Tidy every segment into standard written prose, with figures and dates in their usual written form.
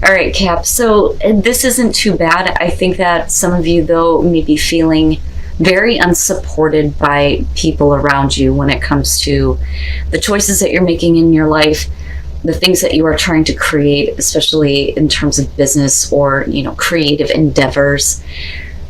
All right, Cap. So this isn't too bad. I think that some of you, though, may be feeling very unsupported by people around you when it comes to the choices that you're making in your life, the things that you are trying to create, especially in terms of business or, creative endeavors.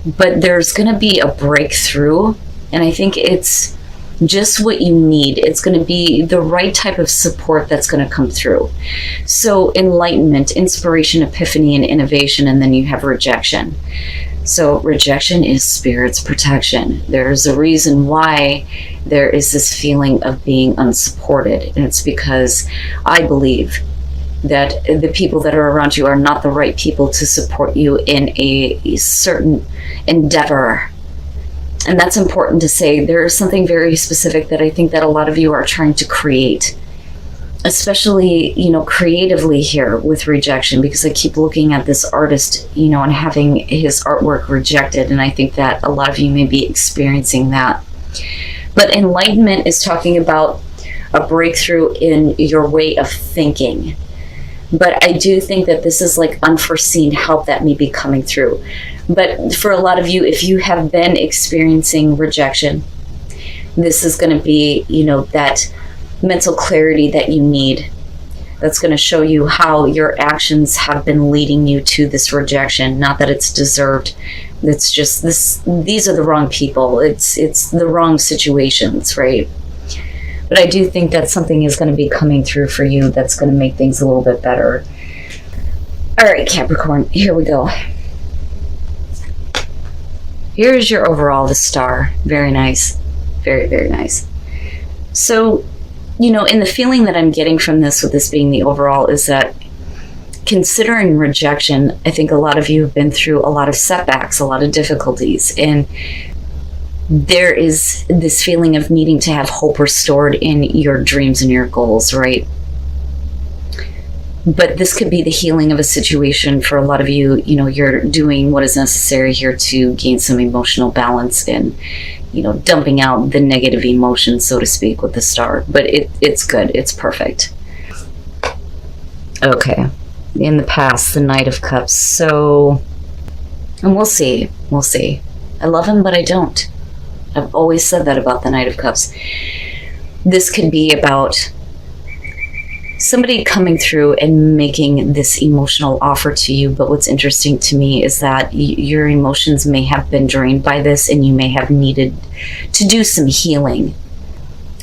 But there's going to be a breakthrough, and I think it's just what you need. It's going to be the right type of support that's going to come through. So enlightenment, inspiration, epiphany, and innovation, and then you have rejection. So rejection is spirit's protection. There's a reason why there is this feeling of being unsupported, and it's because I believe that the people that are around you are not the right people to support you in a certain endeavor. And that's important to say. There is something very specific that I think that a lot of you are trying to create, especially, creatively here with rejection, because I keep looking at this artist, and having his artwork rejected. And I think that a lot of you may be experiencing that. But enlightenment is talking about a breakthrough in your way of thinking. But I do think that this is like unforeseen help that may be coming through. But for a lot of you, if you have been experiencing rejection, this is going to be, that mental clarity that you need. That's going to show you how your actions have been leading you to this rejection. Not that it's deserved. It's just these are the wrong people. It's the wrong situations, right? But I do think that something is going to be coming through for you that's going to make things a little bit better. All right, Capricorn, here we go. Here's your overall, the star. Very nice. Very, very nice. So, in the feeling that I'm getting from this, with this being the overall, is that considering rejection, I think a lot of you have been through a lot of setbacks, a lot of difficulties, and there is this feeling of needing to have hope restored in your dreams and your goals, right? But this could be the healing of a situation for a lot of you. You're doing what is necessary here to gain some emotional balance and, dumping out the negative emotions, so to speak, with the star. But it's good. It's perfect. Okay. In the past, the Knight of Cups. So, and we'll see. We'll see. I love him, but I don't. I've always said that about the Knight of Cups. This could be about somebody coming through and making this emotional offer to you. But what's interesting to me is that your emotions may have been drained by this, and you may have needed to do some healing.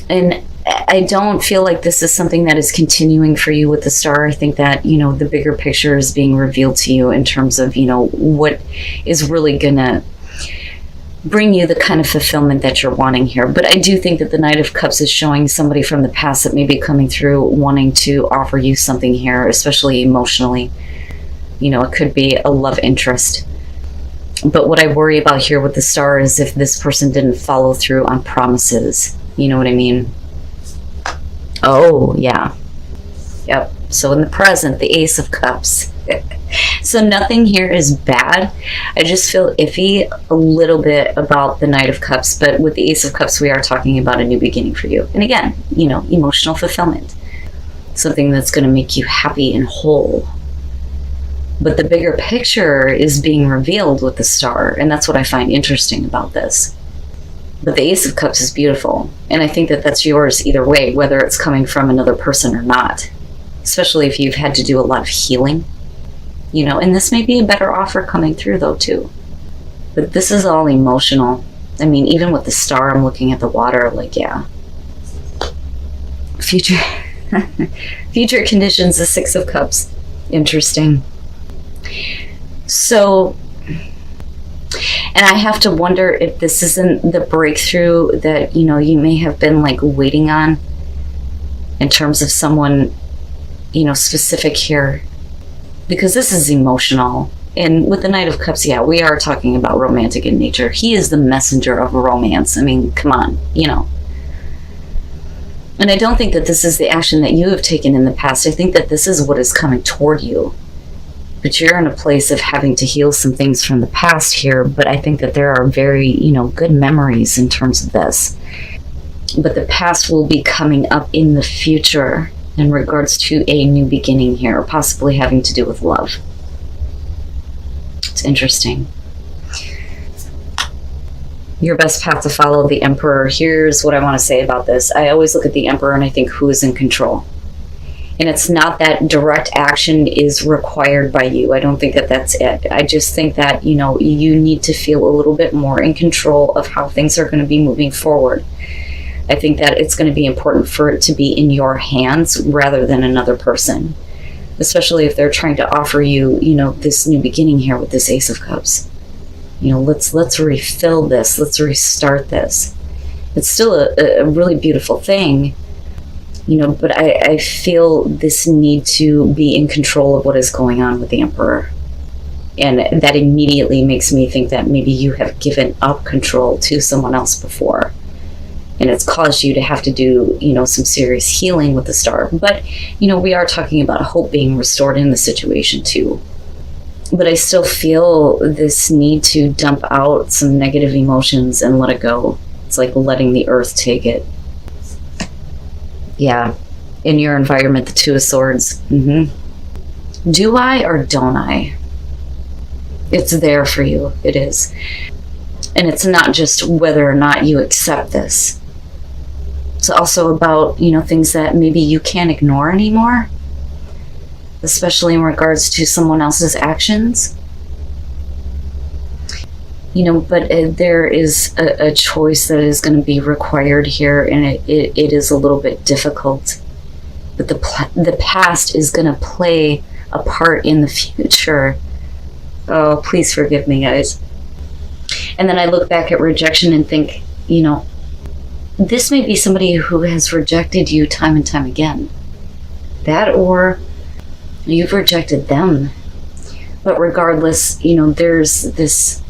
And I don't feel like this is something that is continuing for you with the star. I think that, the bigger picture is being revealed to you in terms of, what is really gonna bring you the kind of fulfillment that you're wanting here. But I do think that the Knight of Cups is showing somebody from the past that may be coming through wanting to offer you something here, especially emotionally. It could be a love interest. But what I worry about here with the star is if this person didn't follow through on promises. You know what I mean? Oh, yeah. Yep. So in the present, the Ace of Cups. So nothing here is bad. I just feel iffy a little bit about the Knight of Cups, but with the Ace of Cups, we are talking about a new beginning for you. And again, emotional fulfillment. Something that's going to make you happy and whole. But the bigger picture is being revealed with the star, and that's what I find interesting about this. But the Ace of Cups is beautiful, and I think that that's yours either way, whether it's coming from another person or not. Especially if you've had to do a lot of healing. And this may be a better offer coming through, though, too. But this is all emotional. I mean, even with the star, I'm looking at the water, like, yeah. Future conditions, the Six of Cups. Interesting. So, and I have to wonder if this isn't the breakthrough that, you may have been, waiting on in terms of someone, specific here. Because this is emotional. And with the Knight of Cups, yeah, we are talking about romantic in nature. He is the messenger of romance. I mean, come on, And I don't think that this is the action that you have taken in the past. I think that this is what is coming toward you. But you're in a place of having to heal some things from the past here. But I think that there are very, good memories in terms of this. But the past will be coming up in the future. in regards to a new beginning here, possibly having to do with love. It's interesting. Your best path to follow, the Emperor. Here's what I want to say about this. I always look at the Emperor and I think, who is in control? And it's not that direct action is required by you. I don't think that that's it. I just think that, you know, you need to feel a little bit more in control of how things are going to be moving forward. I think that it's going to be important for it to be in your hands rather than another person, especially if they're trying to offer you, you know, this new beginning here with this Ace of Cups. You know, let's refill this. Let's restart this. It's still a really beautiful thing, you know, but I feel this need to be in control of what is going on with the Emperor. And that immediately makes me think that maybe you have given up control to someone else before. And it's caused you to have to do, you know, some serious healing with the Star. But, you know, we are talking about hope being restored in the situation too. But I still feel this need to dump out some negative emotions and let it go. It's like letting the earth take it. Yeah. In your environment, the Two of Swords. Do I or don't I? It's there for you. It is. And it's not just whether or not you accept this. It's also about, you know, things that maybe you can't ignore anymore, especially in regards to someone else's actions. You know, but there is a choice that is going to be required here, and it is a little bit difficult. But the past is going to play a part in the future. Oh, please forgive me, guys. And then I look back at rejection and think, you know, this may be somebody who has rejected you time and time again. That, or you've rejected them. But regardless, you know, there's this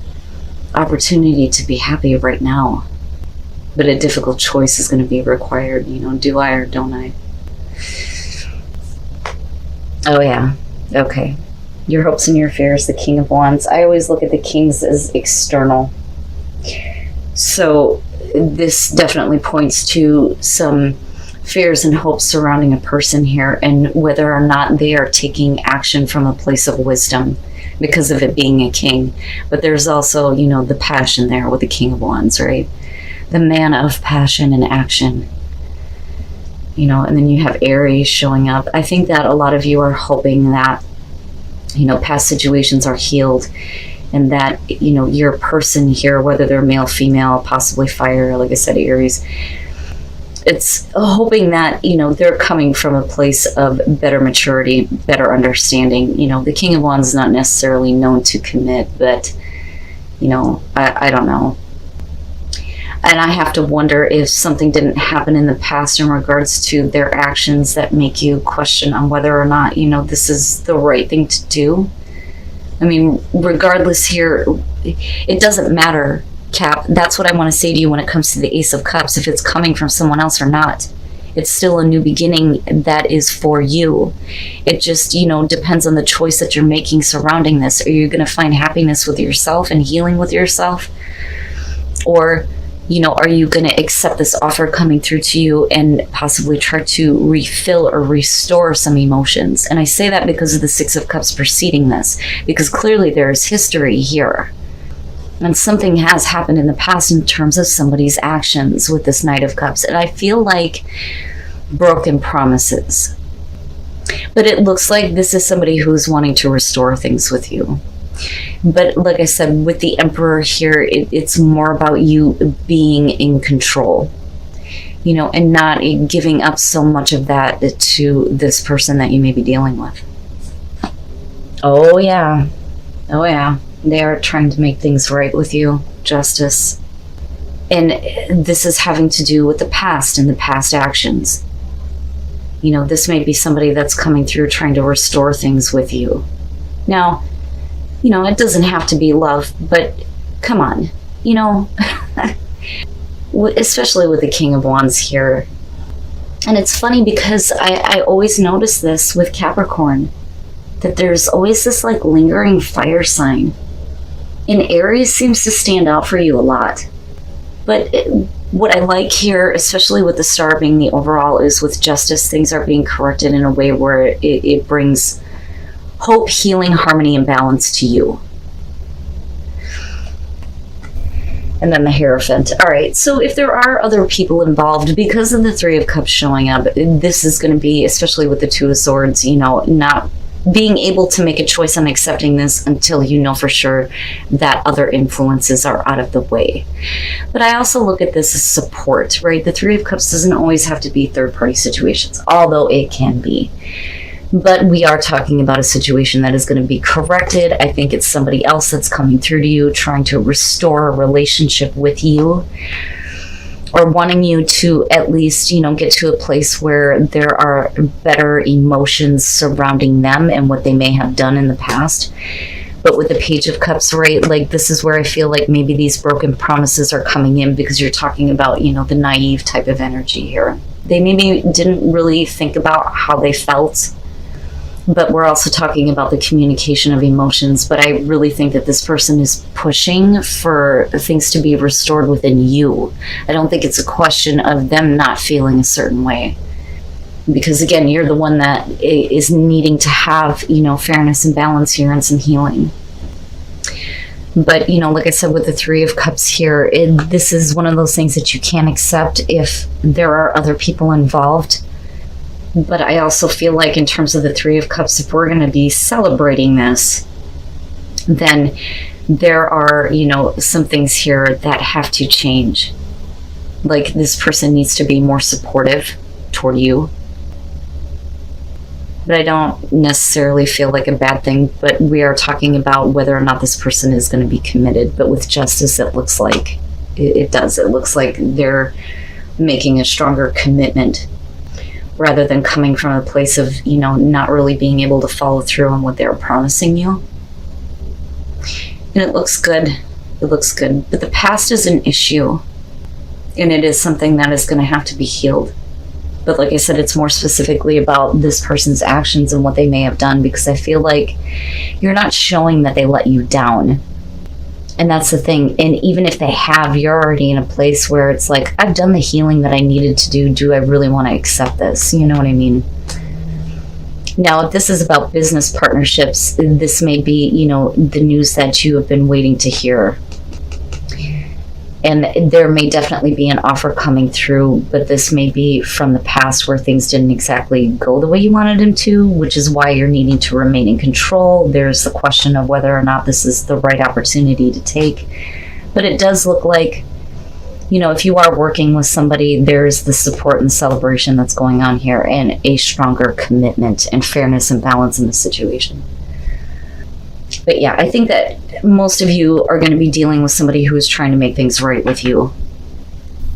opportunity to be happy right now. But a difficult choice is going to be required. You know, do I or don't I? Oh, yeah. Okay. Your hopes and your fears, the King of Wands. I always look at the kings as external. So this definitely points to some fears and hopes surrounding a person here, and whether or not they are taking action from a place of wisdom because of it being a king. But there's also, you know, the passion there with the King of Wands, right? The man of passion and action. You know, and then you have Aries showing up. I think that a lot of you are hoping that, you know, past situations are healed, and that, you know, your person here, whether they're male, female, possibly fire, like I said, Aries, it's hoping that, you know, they're coming from a place of better maturity, better understanding. You know, the King of Wands is not necessarily known to commit, but, you know, I don't know. And I have to wonder if something didn't happen in the past in regards to their actions that make you question on whether or not, you know, this is the right thing to do. I mean, regardless here, it doesn't matter, Cap. That's what I want to say to you when it comes to the Ace of Cups, if it's coming from someone else or not. It's still a new beginning that is for you. It just, you know, depends on the choice that you're making surrounding this. Are you going to find happiness with yourself and healing with yourself? Or, you know, are you going to accept this offer coming through to you and possibly try to refill or restore some emotions? And I say that because of the Six of Cups preceding this, because clearly there is history here. And something has happened in the past in terms of somebody's actions with this Knight of Cups. And I feel like broken promises. But it looks like this is somebody who's wanting to restore things with you. But like I said, with the Emperor here, it's more about you being in control, you know, and not giving up so much of that to this person that you may be dealing with. Oh, yeah. Oh, yeah. They are trying to make things right with you. Justice. And this is having to do with the past and the past actions. You know, this may be somebody that's coming through trying to restore things with you. Now, you know, it doesn't have to be love, but come on, you know, especially with the King of Wands here. And it's funny because I always notice this with Capricorn, that there's always this like lingering fire sign. And Aries seems to stand out for you a lot. But What I like here, especially with the star being the overall, is with justice, things are being corrected in a way where it brings hope, healing, harmony, and balance to you. And then the Hierophant. All right, so if there are other people involved, because of the Three of Cups showing up, this is going to be, especially with the Two of Swords, you know, not being able to make a choice on accepting this until you know for sure that other influences are out of the way. But I also look at this as support, right? The Three of Cups doesn't always have to be third-party situations, although it can be. But we are talking about a situation that is going to be corrected. I think it's somebody else that's coming through to you, trying to restore a relationship with you, or wanting you to at least, you know, get to a place where there are better emotions surrounding them and what they may have done in the past. But with the Page of Cups, right, like this is where I feel like maybe these broken promises are coming in, because you're talking about, you know, the naive type of energy here. They maybe didn't really think about how they felt, but we're also talking about the communication of emotions. But I really think that this person is pushing for things to be restored within you. I don't think it's a question of them not feeling a certain way, because again, you're the one that is needing to have, you know, fairness and balance here and some healing. But, you know, like I said, with the Three of Cups here, this is one of those things that you can't accept if there are other people involved. But I also feel like in terms of the Three of Cups, if we're going to be celebrating this, then there are, you know, some things here that have to change. Like this person needs to be more supportive toward you. But I don't necessarily feel like a bad thing, but we are talking about whether or not this person is going to be committed. But with justice, it looks like it does. It looks like they're making a stronger commitment, rather than coming from a place of, you know, not really being able to follow through on what they're promising you. And it looks good. It looks good. But the past is an issue, and it is something that is going to have to be healed. But like I said, it's more specifically about this person's actions and what they may have done, because I feel like you're not showing that they let you down. And that's the thing. And even if they have, you're already in a place where it's like, I've done the healing that I needed to do. Do I really want to accept this? You know what I mean? Now, if this is about business partnerships, this may be, you know, the news that you have been waiting to hear. And there may definitely be an offer coming through, but this may be from the past where things didn't exactly go the way you wanted them to, which is why you're needing to remain in control. There's the question of whether or not this is the right opportunity to take. But it does look like, you know, if you are working with somebody, there's the support and celebration that's going on here, and a stronger commitment and fairness and balance in the situation. But yeah, I think that most of you are going to be dealing with somebody who is trying to make things right with you.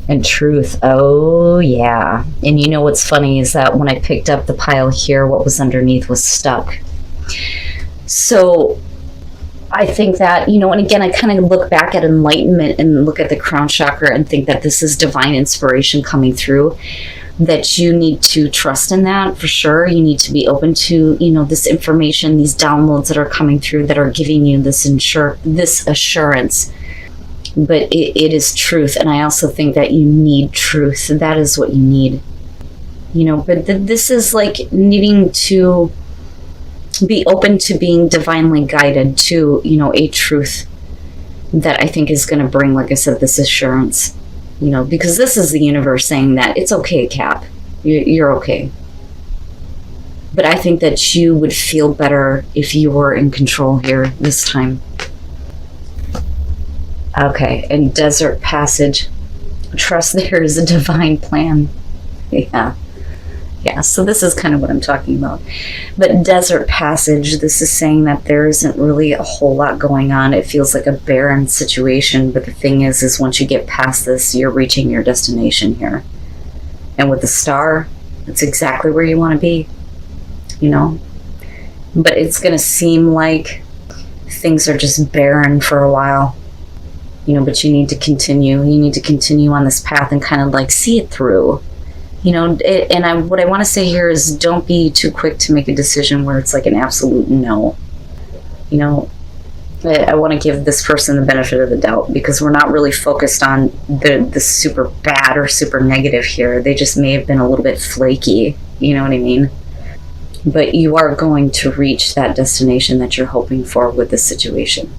And truth, oh yeah. And you know what's funny is that when I picked up the pile here, what was underneath was stuck. So I think that, you know, and again, I kind of look back at enlightenment and look at the crown chakra and think that this is divine inspiration coming through, that you need to trust in that for sure. You need to be open to, you know, this information, these downloads that are coming through that are giving you this assurance. But it is truth. And I also think that you need truth. That is what you need, you know, but this is like needing to be open to being divinely guided to, you know, a truth that I think is going to bring, like I said, this assurance. You know, because this is the universe saying that it's okay, Cap. You're okay. But I think that you would feel better if you were in control here this time. Okay, and Desert Passage. Trust there is a divine plan. Yeah, so this is kind of what I'm talking about. But Desert Passage, this is saying that there isn't really a whole lot going on. It feels like a barren situation, but the thing is once you get past this, you're reaching your destination here. And with the star, it's exactly where you want to be, you know? But it's going to seem like things are just barren for a while, you know, but you need to continue. You need to continue on this path and kind of like see it through. You know, what I want to say here is don't be too quick to make a decision where it's like an absolute no. You know, I want to give this person the benefit of the doubt, because we're not really focused on the super bad or super negative here. They just may have been a little bit flaky, you know what I mean? But you are going to reach that destination that you're hoping for with this situation.